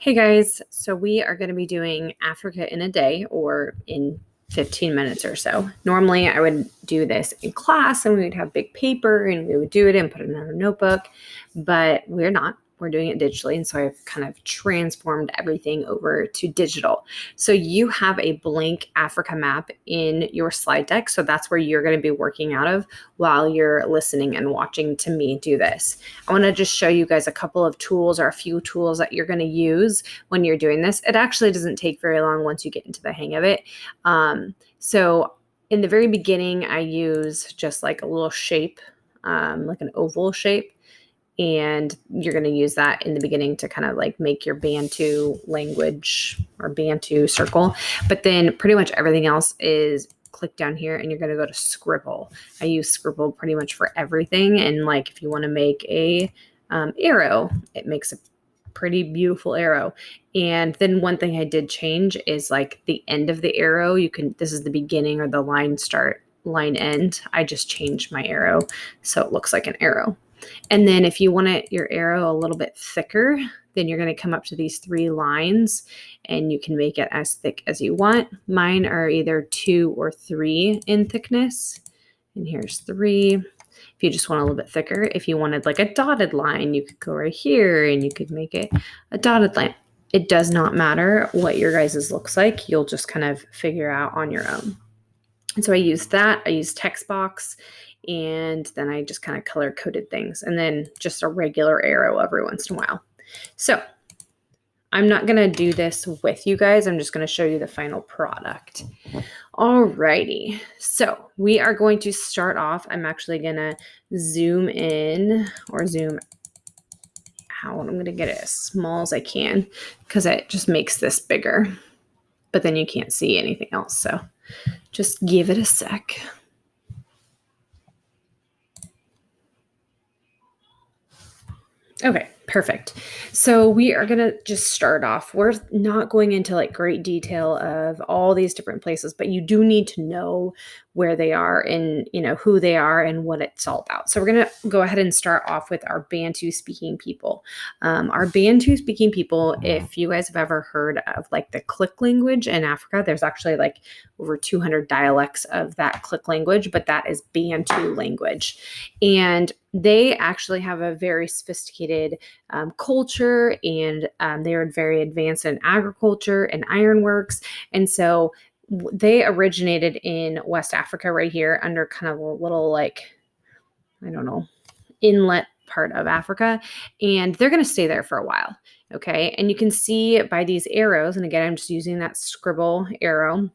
Hey guys, so we are going to be doing Africa in a day or in 15 minutes or so. Normally, I would do this in class and we would have big paper and we would do it and put it in a notebook, but we're not. We're doing it digitally. And so I've kind of transformed everything over to digital. So you have a blank Africa map in your slide deck. So that's where you're going to be working out of while you're listening and watching to me do this. I want to just show you guys a couple of tools or a few tools that you're going to use when you're doing this. It actually doesn't take very long once you get into the hang of it. So in the very beginning, I use just like a little shape, like an oval shape. And you're going to use that in the beginning to kind of like make your Bantu language or Bantu circle. But then pretty much everything else is click down here and you're going to go to Scribble. I use Scribble pretty much for everything. And like if you want to make a arrow, it makes a pretty beautiful arrow. And then one thing I did change is like the end of the arrow. This is the beginning or the line start, line end. I just changed my arrow so it looks like an arrow. And then if you want your arrow a little bit thicker, then you're going to come up to these 3 lines and you can make it as thick as you want. Mine are either 2 or 3 in thickness. And here's 3. If you just want a little bit thicker, if you wanted like a dotted line, you could go right here and you could make it a dotted line. It does not matter what your guys's looks like. You'll just kind of figure out on your own. And so I used that. I used text box. And then I just kind of color coded things and then just a regular arrow every once in a while. So I'm not going to do this with you guys. I'm just going to show you the final product. Alrighty. So we are going to start off. I'm actually going to zoom in or zoom out. I'm going to get it as small as I can because it just makes this bigger. But then you can't see anything else. So just give it a sec. Okay, perfect. So we are going to just start off. We're not going into like great detail of all these different places, but you do need to know where they are and, who they are and what it's all about. So we're going to go ahead and start off with our Bantu speaking people. Our Bantu speaking people, if you guys have ever heard of like the Click language in Africa, there's actually like over 200 dialects of that Click language, but that is Bantu language. And they actually have a very sophisticated culture, and they are very advanced in agriculture and ironworks. And so they originated in West Africa right here under kind of a little inlet part of Africa. And they're going to stay there for a while. Okay. And you can see by these arrows, and again, I'm just using that scribble arrow,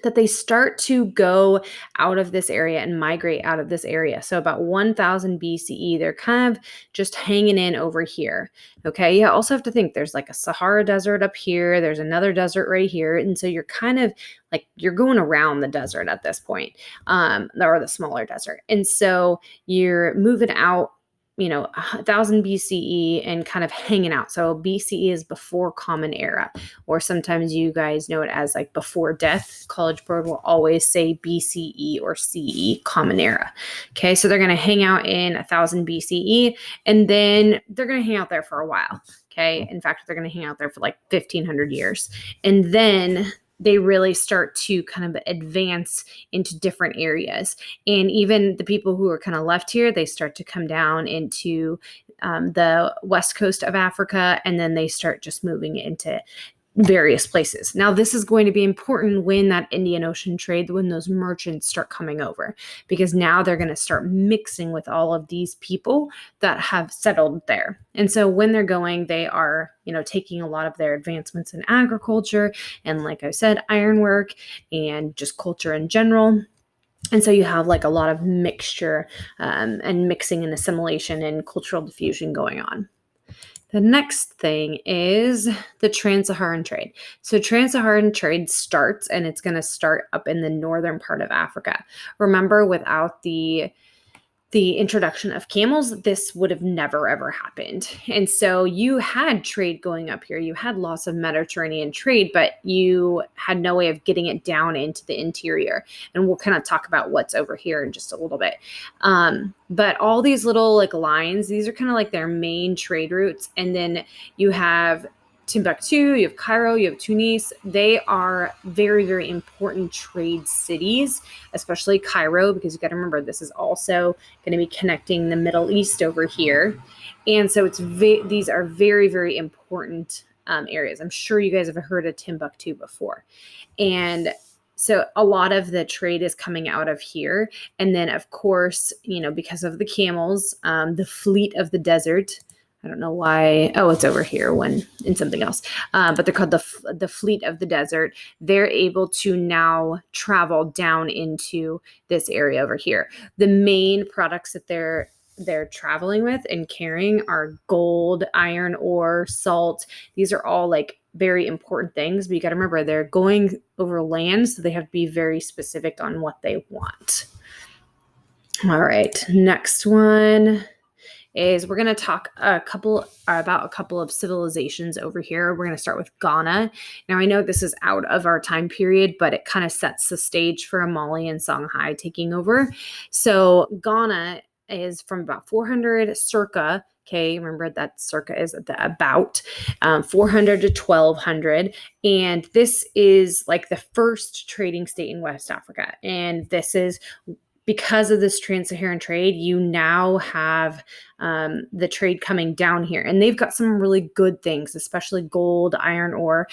that they start to go out of this area and migrate out of this area. So about 1000 BCE, they're kind of just hanging in over here. Okay. You also have to think there's like a Sahara desert up here. There's another desert right here. And so you're kind of like, you're going around the desert at this point, or the smaller desert. And so you're moving out 1000 BCE and kind of hanging out. So BCE is before Common Era, or sometimes you guys know it as like before death. College Board will always say BCE or CE, Common Era. Okay, so they're going to hang out in 1000 BCE, and then they're going to hang out there for a while. Okay, in fact, they're going to hang out there for like 1500 years. And then they really start to kind of advance into different areas. And even the people who are kind of left here, they start to come down into the west coast of Africa, and then they start just moving into various places. Now, this is going to be important when that Indian Ocean trade, when those merchants start coming over, because now they're going to start mixing with all of these people that have settled there. And so when they're going, they are, taking a lot of their advancements in agriculture and, like I said, ironwork and just culture in general. And so you have like a lot of mixture and mixing and assimilation and cultural diffusion going on. The next thing is the Trans-Saharan trade. So Trans-Saharan trade starts, and it's going to start up in the northern part of Africa. Remember, without the introduction of camels, this would have never, ever happened. And so you had trade going up here. You had lots of Mediterranean trade, but you had no way of getting it down into the interior. And we'll kind of talk about what's over here in just a little bit. But all these little like lines, these are kind of like their main trade routes. And then you have Timbuktu, you have Cairo, you have Tunis. They are very, very important trade cities, especially Cairo, because you got to remember this is also going to be connecting the Middle East over here. And so these are very, very important areas. I'm sure you guys have heard of Timbuktu before. And so a lot of the trade is coming out of here. And then, of course, because of the camels, the fleet of the desert. I don't know why. Oh, it's over here in something else. But they're called the fleet of the desert. They're able to now travel down into this area over here. The main products that they're traveling with and carrying are gold, iron ore, salt. These are all like very important things, but you got to remember they're going over land, so they have to be very specific on what they want. All right, next one is we're going to talk about a couple of civilizations over here. We're going to start with Ghana. Now, I know this is out of our time period, but it kind of sets the stage for Mali and Songhai taking over. So Ghana is from about 400 circa. Okay, remember that circa is about 400 to 1200. And this is like the first trading state in West Africa. And this is because of this trans-Saharan trade, you now have the trade coming down here. And they've got some really good things, especially gold, iron ore.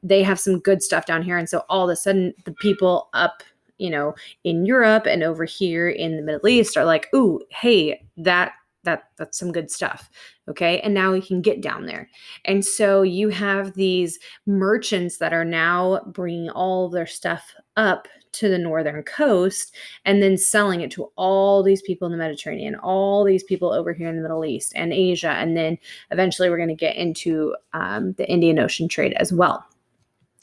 They have some good stuff down here. And so all of a sudden, the people up in Europe and over here in the Middle East are like, ooh, hey, that's some good stuff. Okay. And now we can get down there. And so you have these merchants that are now bringing all their stuff up to the northern coast and then selling it to all these people in the Mediterranean, all these people over here in the Middle East and Asia. And then eventually we're going to get into the Indian Ocean trade as well.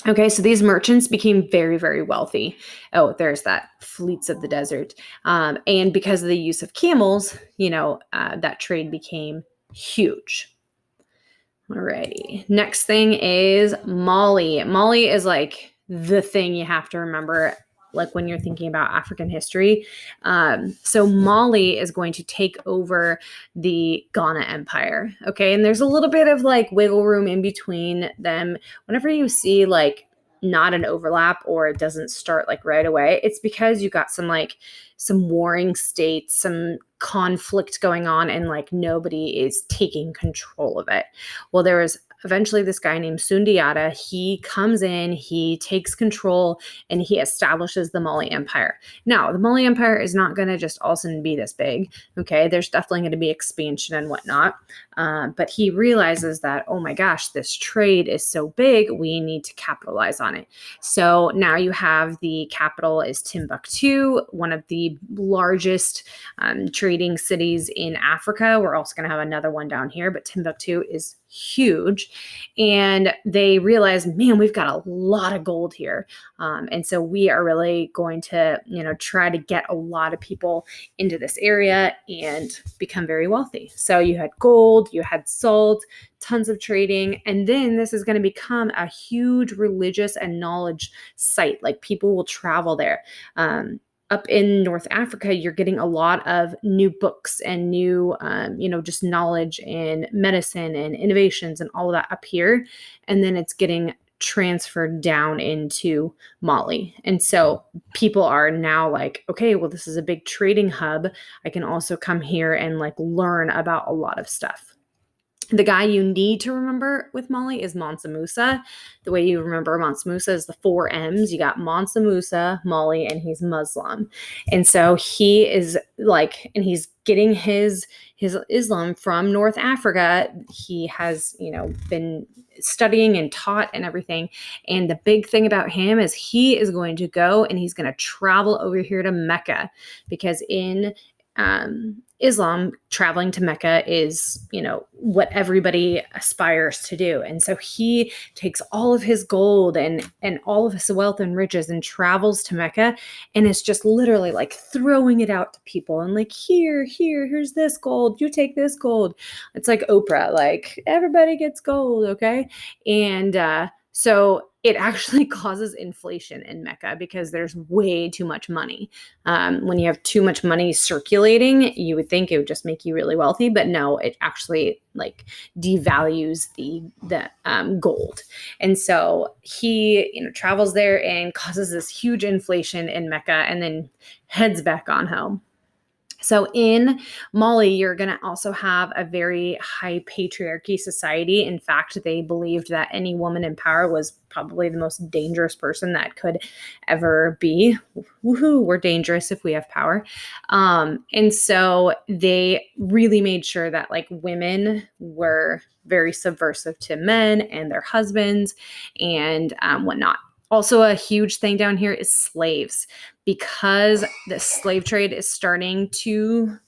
Okay, so these merchants became very, very wealthy. Oh, there's that fleets of the desert. And because of the use of camels, that trade became huge. Alrighty. Next thing is Mali. Mali is like the thing you have to remember, like when you're thinking about African history. So Mali is going to take over the Ghana Empire. Okay. And there's a little bit of like wiggle room in between them. Whenever you see like not an overlap or it doesn't start like right away, it's because you got some warring states, some conflict going on, and like nobody is taking control of it. Well, there was eventually this guy named Sundiata. He comes in, he takes control, and he establishes the Mali Empire. Now, the Mali Empire is not going to just all of a sudden be this big. Okay, there's definitely going to be expansion and whatnot. But he realizes that, oh my gosh, this trade is so big, we need to capitalize on it. So now you have the capital is Timbuktu, one of the largest trading cities in Africa. We're also going to have another one down here, but Timbuktu is huge. And they realize, man, we've got a lot of gold here. And so we are really going to, try to get a lot of people into this area and become very wealthy. So you had gold, you had salt, tons of trading. And then this is going to become a huge religious and knowledge site. Like people will travel there. Up in North Africa, you're getting a lot of new books and new, just knowledge and medicine and innovations and all of that up here. And then it's getting transferred down into Mali. And so people are now like, okay, well, this is a big trading hub. I can also come here and like learn about a lot of stuff. The guy you need to remember with Mali is Mansa Musa. The way you remember Mansa Musa is the 4 M's. You got Mansa Musa, Mali, and he's Muslim. And so he is like, and he's getting his Islam from North Africa. He has, been studying and taught and everything. And the big thing about him is he is going to go and he's going to travel over here to Mecca, because in Islam, traveling to Mecca is, what everybody aspires to do. And so he takes all of his gold and all of his wealth and riches and travels to Mecca and is just literally like throwing it out to people and like, here's this gold. You take this gold. It's like Oprah, like everybody gets gold. Okay. And, so it actually causes inflation in Mecca because there's way too much money. When you have too much money circulating, you would think it would just make you really wealthy, but no, it actually like devalues the gold. And so he, travels there and causes this huge inflation in Mecca, and then heads back on home. So in Mali, you're going to also have a very high patriarchy society. In fact, they believed that any woman in power was probably the most dangerous person that could ever be. Woohoo, we're dangerous if we have power. And so they really made sure that like women were very subversive to men and their husbands and whatnot. Also, a huge thing down here is slaves, because the slave trade is starting to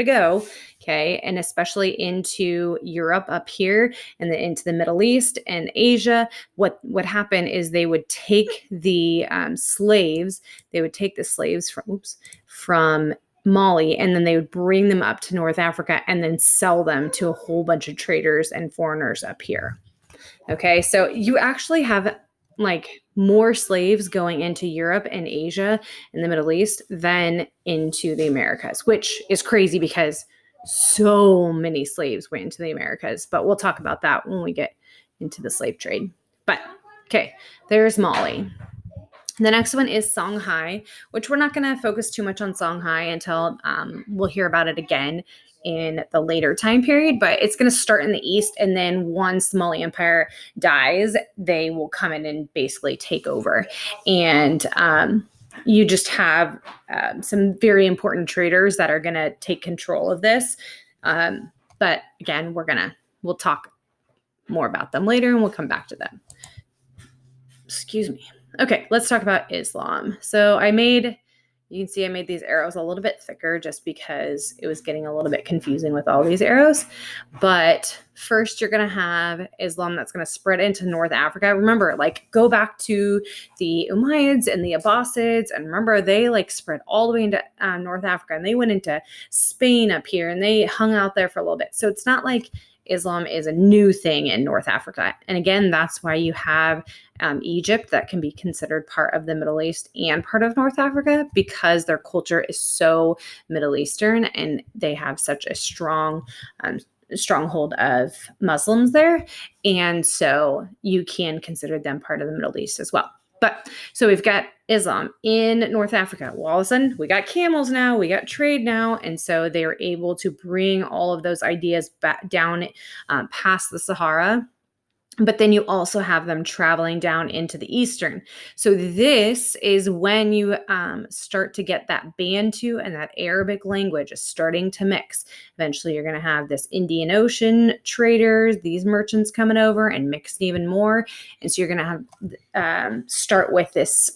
go, okay, and especially into Europe up here and into the Middle East and Asia. What would happen is they would take the slaves. They would take the slaves from Mali, and then they would bring them up to North Africa and then sell them to a whole bunch of traders and foreigners up here. Okay, so you actually have like more slaves going into Europe and Asia and the Middle East than into the Americas, which is crazy because so many slaves went into the Americas. But we'll talk about that when we get into the slave trade. But okay, there's Mali. The next one is Songhai, which we're not going to focus too much on Songhai until we'll hear about it again in the later time period, but it's going to start in the east, and then once the Mali Empire dies, they will come in and basically take over. And you just have some very important traders that are going to take control of this. But again, we'll talk more about them later, and we'll come back to them. Excuse me. Okay, let's talk about Islam. So you can see I made these arrows a little bit thicker just because it was getting a little bit confusing with all these arrows. But first, you're going to have Islam that's going to spread into North Africa. Remember, like, go back to the Umayyads and the Abbasids. And remember, they like spread all the way into North Africa. And they went into Spain up here, and they hung out there for a little bit. So it's not like Islam is a new thing in North Africa. And again, that's why you have Egypt that can be considered part of the Middle East and part of North Africa, because their culture is so Middle Eastern and they have such a strong stronghold of Muslims there. And so you can consider them part of the Middle East as well. But so we've got Islam in North Africa. Well, all of a sudden, we got camels now, we got trade now. And so they were able to bring all of those ideas back down past the Sahara. But then you also have them traveling down into the eastern. So this is when you start to get that Bantu and that Arabic language is starting to mix. Eventually, you're going to have this Indian Ocean traders, these merchants coming over and mixing even more. And so you're going to have start with this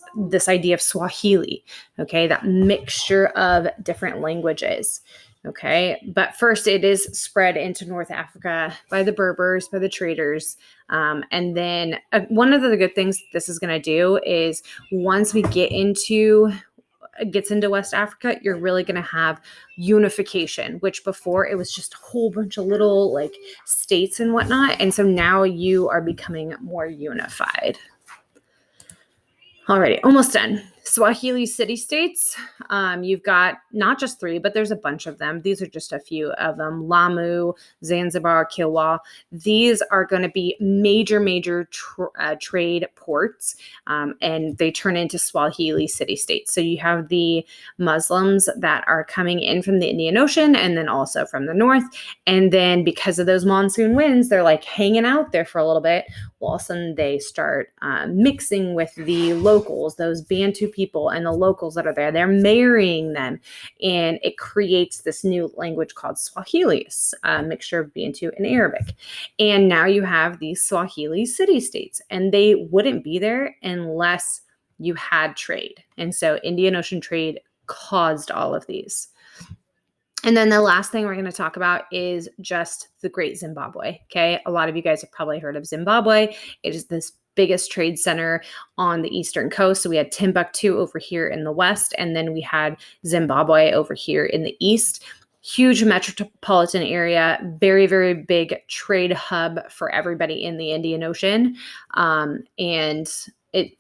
idea of Swahili, okay, that mixture of different languages. Okay, but first it is spread into North Africa by the Berbers, by the traders. And then one of the good things this is going to do is once we gets into West Africa, you're really going to have unification, which before it was just a whole bunch of little like states and whatnot. And so now you are becoming more unified. Alrighty, almost done. Swahili city-states. You've got not just 3, but there's a bunch of them. These are just a few of them. Lamu, Zanzibar, Kilwa. These are going to be major trade ports, and they turn into Swahili city-states. So you have the Muslims that are coming in from the Indian Ocean and then also from the north. And then because of those monsoon winds, they're like hanging out there for a little bit. Well, all of a sudden they start mixing with the locals, those Bantu people and the locals that are there. They're marrying them, and it creates this new language called Swahili, a mixture of Bantu and Arabic. And now you have these Swahili city-states, and they wouldn't be there unless you had trade. And so Indian Ocean trade caused all of these. And then the last thing we're going to talk about is just the Great Zimbabwe. Okay. A lot of you guys have probably heard of Zimbabwe. It is this biggest trade center on the eastern coast. So we had Timbuktu over here in the west, and then we had Zimbabwe over here in the east. huge metropolitan area, very, very big trade hub for everybody in the Indian Ocean. And it,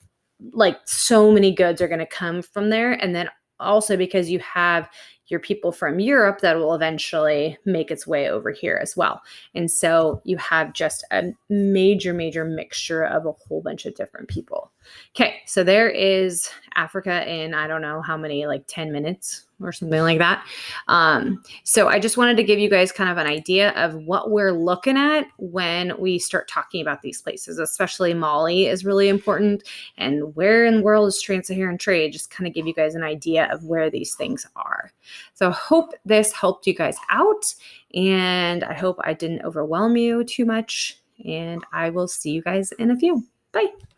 like, so many goods are going to come from there. And then also because you have your people from Europe that will eventually make its way over here as well. And so you have just a major, major mixture of a whole bunch of different people. Okay, so there is Africa in, I don't know how many, like 10 minutes or something like that. So I just wanted to give you guys kind of an idea of what we're looking at when we start talking about these places, especially Mali is really important. And where in the world is trans-Saharan trade? Just kind of give you guys an idea of where these things are. So I hope this helped you guys out, and I hope I didn't overwhelm you too much, and I will see you guys in a few. Bye.